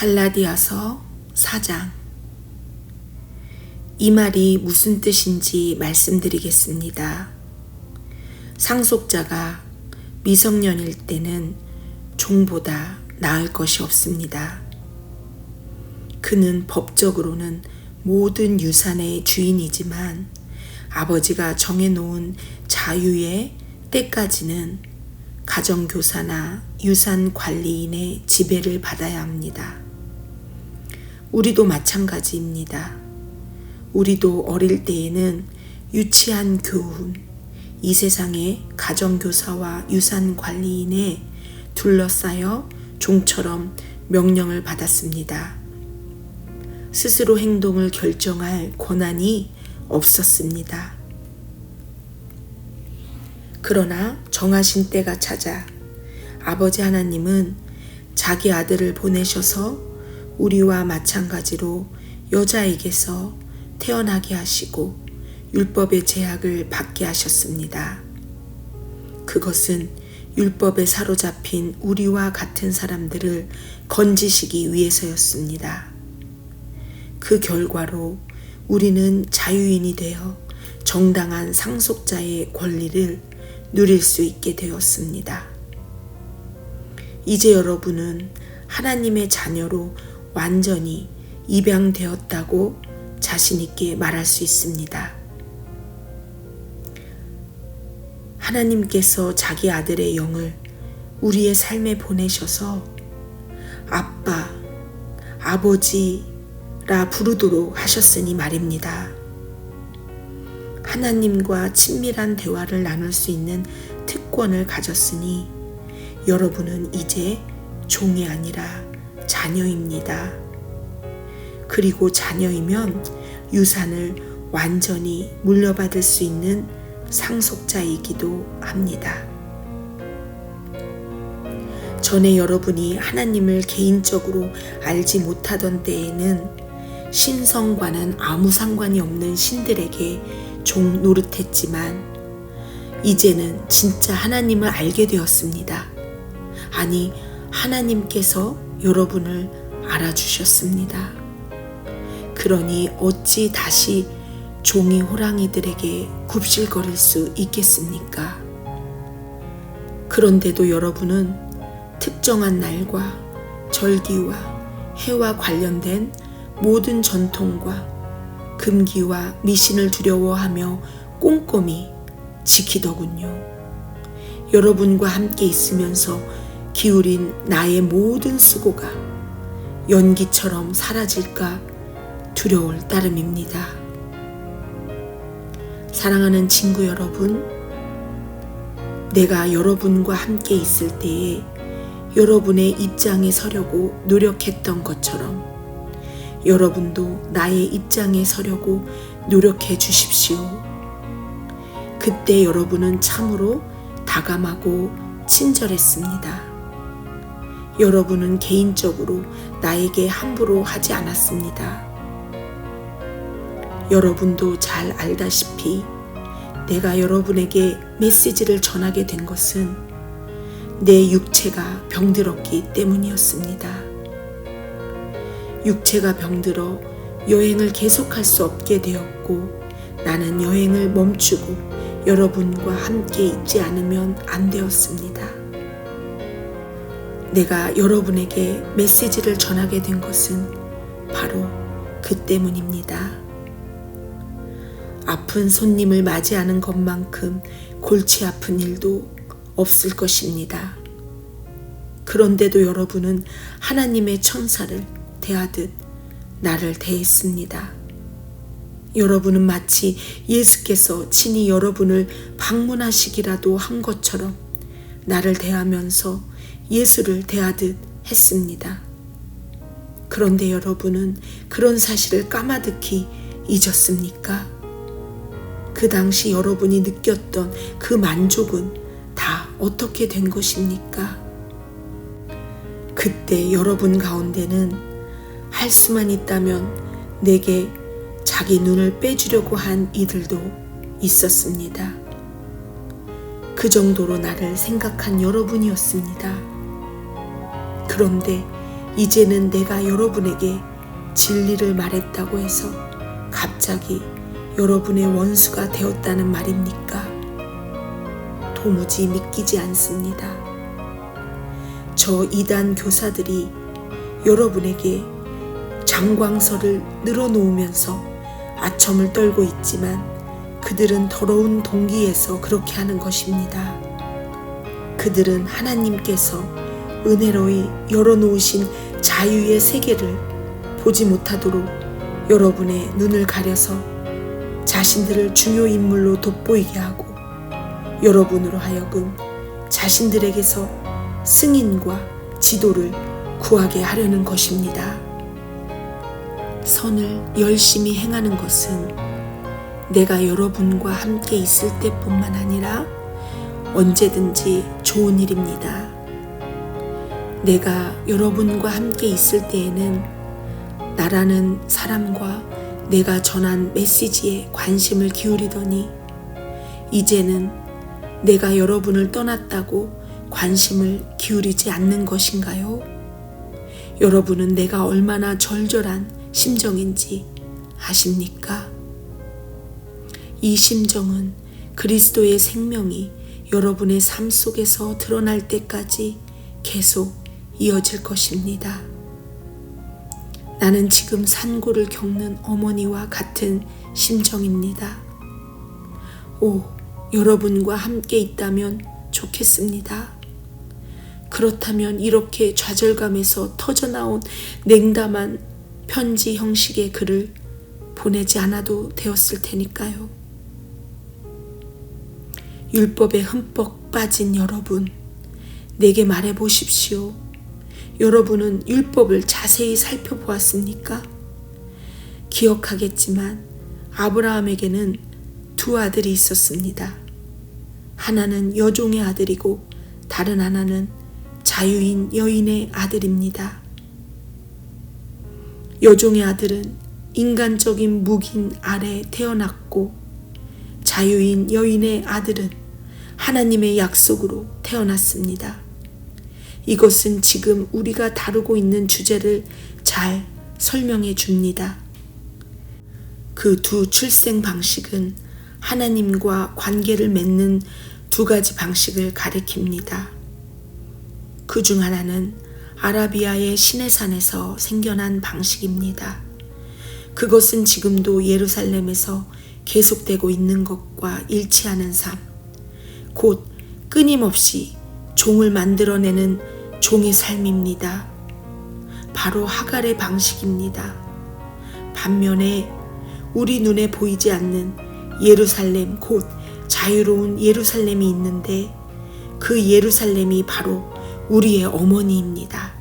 갈라디아서 4장. 이 말이 무슨 뜻인지 말씀드리겠습니다. 상속자가 미성년일 때는 종보다 나을 것이 없습니다. 그는 법적으로는 모든 유산의 주인이지만 아버지가 정해놓은 자유의 때까지는 가정교사나 유산관리인의 지배를 받아야 합니다. 우리도 마찬가지입니다. 우리도 어릴 때에는 유치한 교훈, 이 세상의 가정교사와 유산관리인에 둘러싸여 종처럼 명령을 받았습니다. 스스로 행동을 결정할 권한이 없었습니다. 그러나 정하신 때가 찾아 아버지 하나님은 자기 아들을 보내셔서 우리와 마찬가지로 여자에게서 태어나게 하시고 율법의 제약을 받게 하셨습니다. 그것은 율법에 사로잡힌 우리와 같은 사람들을 건지시기 위해서였습니다. 그 결과로 우리는 자유인이 되어 정당한 상속자의 권리를 누릴 수 있게 되었습니다. 이제 여러분은 하나님의 자녀로 완전히 입양되었다고 자신 있게 말할 수 있습니다. 하나님께서 자기 아들의 영을 우리의 삶에 보내셔서 아빠, 아버지라 부르도록 하셨으니 말입니다. 하나님과 친밀한 대화를 나눌 수 있는 특권을 가졌으니 여러분은 이제 종이 아니라 자녀입니다. 그리고 자녀이면 유산을 완전히 물려받을 수 있는 상속자이기도 합니다. 전에 여러분이 하나님을 개인적으로 알지 못하던 때에는 신성과는 아무 상관이 없는 신들에게 종 노릇했지만 이제는 진짜 하나님을 알게 되었습니다. 아니, 하나님께서 여러분을 알아주셨습니다. 그러니 어찌 다시 종이 호랑이들에게 굽실거릴 수 있겠습니까? 그런데도 여러분은 특정한 날과 절기와 해와 관련된 모든 전통과 금기와 미신을 두려워하며 꼼꼼히 지키더군요. 여러분과 함께 있으면서 기울인 나의 모든 수고가 연기처럼 사라질까 두려울 따름입니다. 사랑하는 친구 여러분, 내가 여러분과 함께 있을 때에 여러분의 입장에 서려고 노력했던 것처럼 여러분도 나의 입장에 서려고 노력해 주십시오. 그때 여러분은 참으로 다감하고 친절했습니다. 여러분은 개인적으로 나에게 함부로 하지 않았습니다. 여러분도 잘 알다시피 내가 여러분에게 메시지를 전하게 된 것은 내 육체가 병들었기 때문이었습니다. 육체가 병들어 여행을 계속할 수 없게 되었고 나는 여행을 멈추고 여러분과 함께 있지 않으면 안 되었습니다. 내가 여러분에게 메시지를 전하게 된 것은 바로 그 때문입니다. 아픈 손님을 맞이하는 것만큼 골치 아픈 일도 없을 것입니다. 그런데도 여러분은 하나님의 천사를 대하듯 나를 대했습니다. 여러분은 마치 예수께서 친히 여러분을 방문하시기라도 한 것처럼 나를 대하면서 예수를 대하듯 했습니다. 그런데 여러분은 그런 사실을 까마득히 잊었습니까? 그 당시 여러분이 느꼈던 그 만족은 다 어떻게 된 것입니까? 그때 여러분 가운데는 할 수만 있다면 내게 자기 눈을 빼주려고 한 이들도 있었습니다. 그 정도로 나를 생각한 여러분이었습니다. 그런데 이제는 내가 여러분에게 진리를 말했다고 해서 갑자기 여러분의 원수가 되었다는 말입니까? 도무지 믿기지 않습니다. 저 이단 교사들이 여러분에게 장광설을 늘어놓으면서 아첨을 떨고 있지만 그들은 더러운 동기에서 그렇게 하는 것입니다. 그들은 하나님께서 은혜로이 열어놓으신 자유의 세계를 보지 못하도록 여러분의 눈을 가려서 자신들을 중요 인물로 돋보이게 하고 여러분으로 하여금 자신들에게서 승인과 지도를 구하게 하려는 것입니다. 선을 열심히 행하는 것은 내가 여러분과 함께 있을 때뿐만 아니라 언제든지 좋은 일입니다. 내가 여러분과 함께 있을 때에는 나라는 사람과 내가 전한 메시지에 관심을 기울이더니 이제는 내가 여러분을 떠났다고 관심을 기울이지 않는 것인가요? 여러분은 내가 얼마나 절절한 심정인지 아십니까? 이 심정은 그리스도의 생명이 여러분의 삶 속에서 드러날 때까지 계속 이어질 것입니다. 나는 지금 산고를 겪는 어머니와 같은 심정입니다. 오, 여러분과 함께 있다면 좋겠습니다. 그렇다면 이렇게 좌절감에서 터져나온 냉담한 편지 형식의 글을 보내지 않아도 되었을 테니까요. 율법에 흠뻑 빠진 여러분, 내게 말해 보십시오. 여러분은 율법을 자세히 살펴보았습니까? 기억하겠지만 아브라함에게는 두 아들이 있었습니다. 하나는 여종의 아들이고 다른 하나는 자유인 여인의 아들입니다. 여종의 아들은 인간적인 묵인 아래 태어났고 자유인 여인의 아들은 하나님의 약속으로 태어났습니다. 이것은 지금 우리가 다루고 있는 주제를 잘 설명해 줍니다. 그 두 출생 방식은 하나님과 관계를 맺는 두 가지 방식을 가리킵니다. 그 중 하나는 아라비아의 시내산에서 생겨난 방식입니다. 그것은 지금도 예루살렘에서 계속되고 있는 것과 일치하는 삶, 곧 끊임없이 종을 만들어내는 종의 삶입니다. 바로 하갈의 방식입니다. 반면에 우리 눈에 보이지 않는 예루살렘, 곧 자유로운 예루살렘이 있는데 그 예루살렘이 바로 우리의 어머니입니다.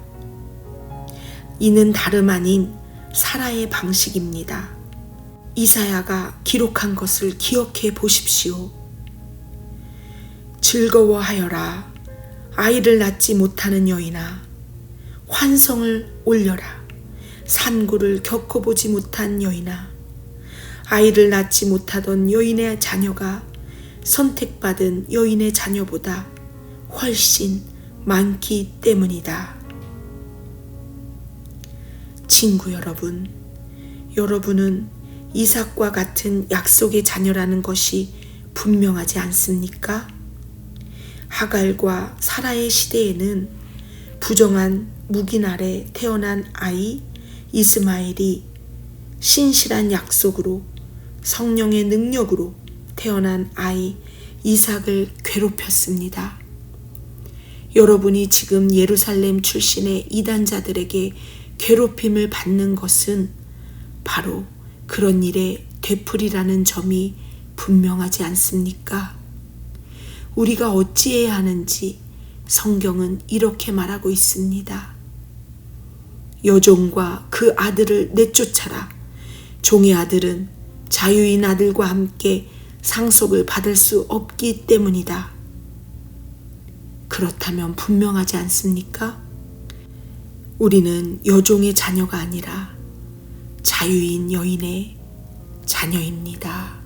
이는 다름 아닌 사라의 방식입니다. 이사야가 기록한 것을 기억해 보십시오. 즐거워하여라, 아이를 낳지 못하는 여인아. 환성을 올려라, 산고를 겪어보지 못한 여인아. 아이를 낳지 못하던 여인의 자녀가 선택받은 여인의 자녀보다 훨씬 많기 때문이다. 친구 여러분, 여러분은 이삭과 같은 약속의 자녀라는 것이 분명하지 않습니까? 하갈과 사라의 시대에는 부정한 묵인 아래 태어난 아이 이스마엘이 신실한 약속으로 성령의 능력으로 태어난 아이 이삭을 괴롭혔습니다. 여러분이 지금 예루살렘 출신의 이단자들에게 괴롭힘을 받는 것은 바로 그런 일의 되풀이라는 점이 분명하지 않습니까? 우리가 어찌해야 하는지 성경은 이렇게 말하고 있습니다. 여종과 그 아들을 내쫓아라. 종의 아들은 자유인 아들과 함께 상속을 받을 수 없기 때문이다. 그렇다면 분명하지 않습니까? 우리는 여종의 자녀가 아니라 자유인 여인의 자녀입니다.